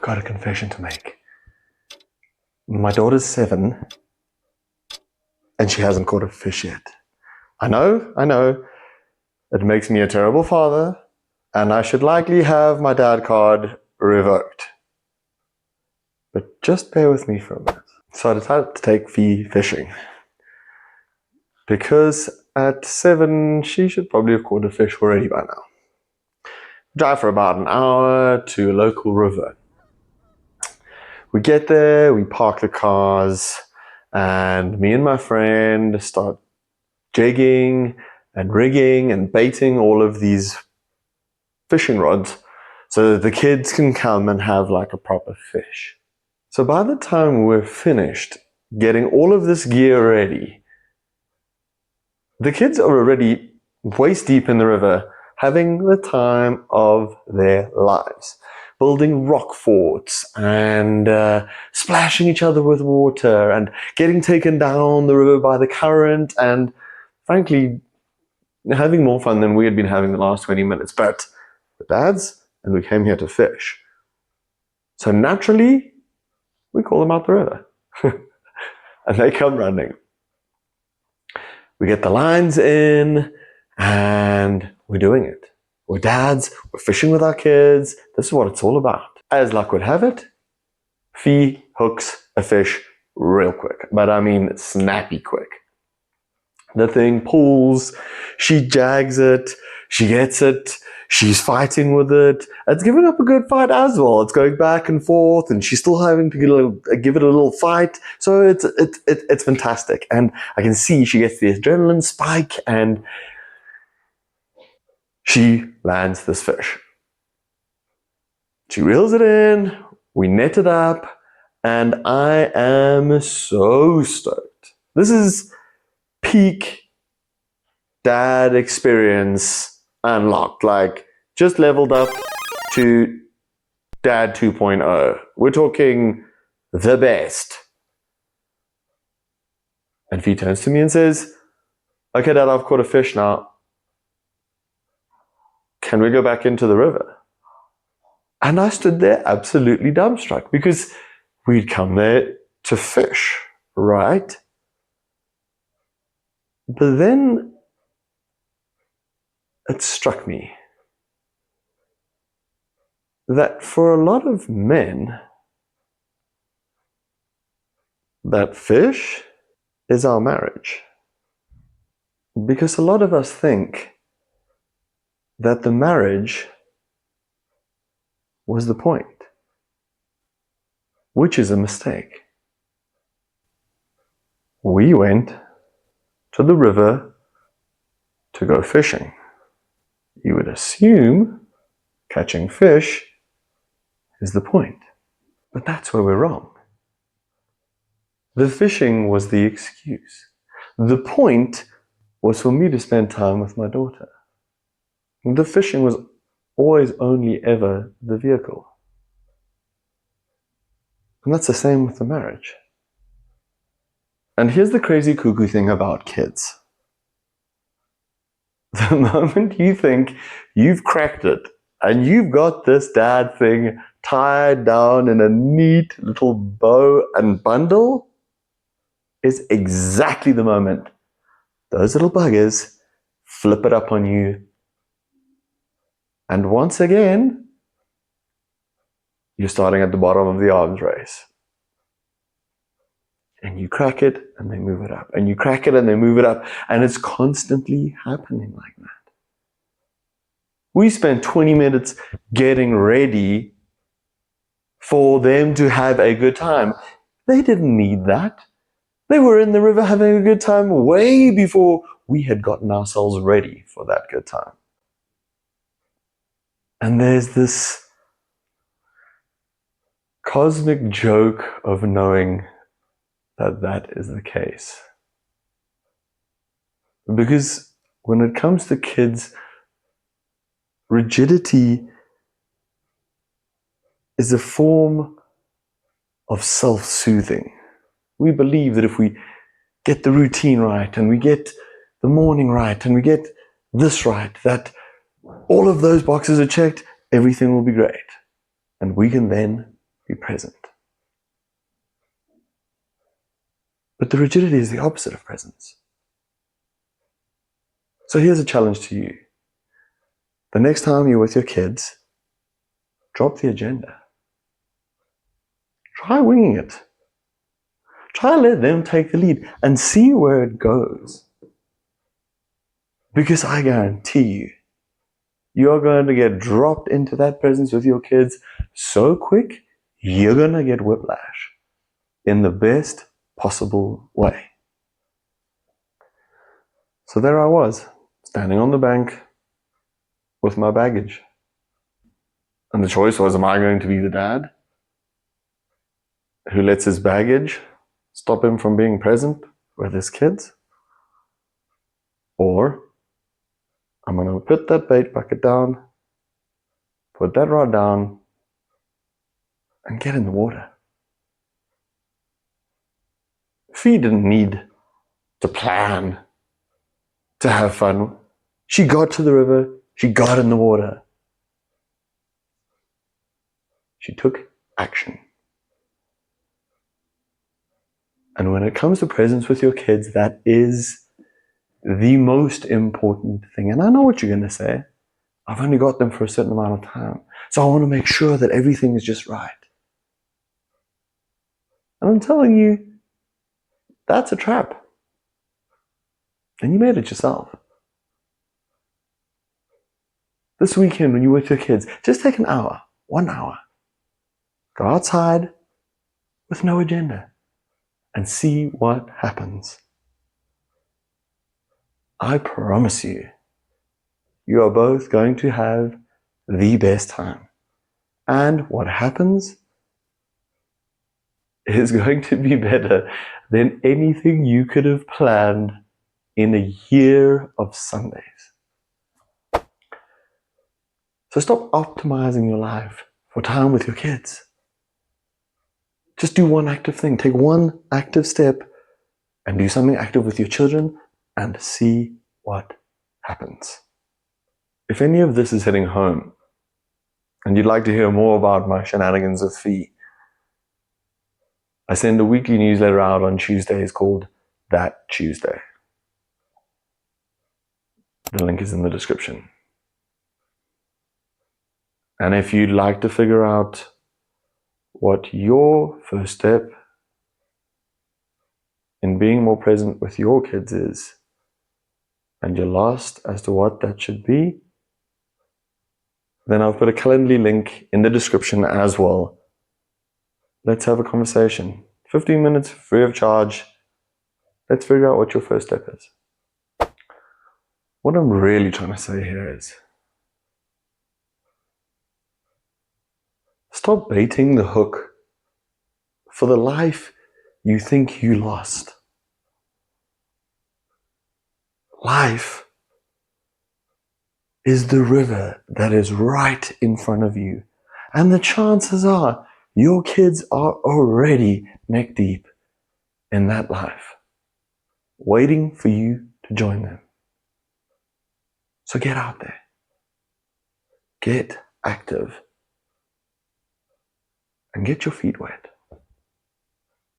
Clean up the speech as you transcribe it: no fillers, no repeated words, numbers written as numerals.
got a confession to make. My daughter's 7 and she hasn't caught a fish yet. I know. It makes me a terrible father and I should likely have my dad card revoked. But just bear with me for a minute. So I decided to take Fee fishing. Because at 7, she should probably have caught a fish already by now. Drive for about an hour to a local river. We get there, we park the cars, and me and my friend start jigging and rigging and baiting all of these fishing rods so that the kids can come and have like a proper fish. So by the time we're finished getting all of this gear ready, the kids are already waist deep in the river, having the time of their lives, building rock forts and splashing each other with water and getting taken down the river by the current and, frankly, having more fun than we had been having the last 20 minutes. But we're dads and we came here to fish. So naturally, we call them out the river. And they come running. We get the lines in and we're doing it. We're dads, we're fishing with our kids. This is what it's all about. As luck would have it, Fee hooks a fish real quick. But I mean snappy quick. The thing pulls, she jags it, she gets it, she's fighting with it. It's giving up a good fight as well. It's going back and forth and she's still having to give it a little fight. So it's fantastic. And I can see she gets the adrenaline spike and she lands this fish. She reels it in, we net it up, and I am so stoked. This is peak dad experience unlocked, like just leveled up to dad 2.0. We're talking the best. And Fee turns to me and says, okay, Dad, I've caught a fish now. Can we go back into the river? And I stood there absolutely dumbstruck because we'd come there to fish, right? But then it struck me that for a lot of men, that fish is our marriage. Because a lot of us think that the marriage was the point, which is a mistake. We went to the river to go fishing. You would assume catching fish is the point, but that's where we're wrong. The fishing was the excuse. The point was for me to spend time with my daughter. The fishing was always only ever the vehicle. And that's the same with the marriage. And here's the crazy cuckoo thing about kids. The moment you think you've cracked it and you've got this dad thing tied down in a neat little bow and bundle, is exactly the moment those little buggers flip it up on you. And once again, you're starting at the bottom of the arms race. And you crack it and they move it up. And you crack it and they move it up. And it's constantly happening like that. We spent 20 minutes getting ready for them to have a good time. They didn't need that. They were in the river having a good time way before we had gotten ourselves ready for that good time. And there's this cosmic joke of knowing that that is the case. Because when it comes to kids, rigidity is a form of self-soothing. We believe that if we get the routine right and we get the morning right and we get this right, that all of those boxes are checked, everything will be great. And we can then be present. But the rigidity is the opposite of presence. So here's a challenge to you. The next time you're with your kids, drop the agenda. Try winging it. Try let them take the lead and see where it goes. Because I guarantee you, you're going to get dropped into that presence with your kids so quick, you're going to get whiplash in the best possible way. So there I was, standing on the bank with my baggage. And the choice was, am I going to be the dad who lets his baggage stop him from being present with his kids? Or I'm going to put that bait bucket down, put that rod down, and get in the water. Fee didn't need to plan to have fun. She got to the river, she got in the water. She took action. And when it comes to presence with your kids, that is the most important thing. And I know what you're going to say. I've only got them for a certain amount of time. So I want to make sure that everything is just right. And I'm telling you, that's a trap. And you made it yourself. This weekend, when you're with your kids, just take an hour, 1 hour. Go outside with no agenda and see what happens. I promise you, you are both going to have the best time. And what happens is going to be better than anything you could have planned in a year of Sundays. So stop optimizing your life for time with your kids. Just do one active thing. Take one active step and do something active with your children and see what happens. If any of this is hitting home and you'd like to hear more about my shenanigans with Fee, I send a weekly newsletter out on Tuesdays called That Tuesday. The link is in the description. And if you'd like to figure out what your first step in being more present with your kids is, and you're lost as to what that should be, then I'll put a Calendly link in the description as well. Let's have a conversation. 15 minutes, free of charge. Let's figure out what your first step is. What I'm really trying to say here is, stop baiting the hook for the life you think you lost. Life is the river that is right in front of you. And the chances are your kids are already neck deep in that life, waiting for you to join them. So get out there. Get active. And get your feet wet.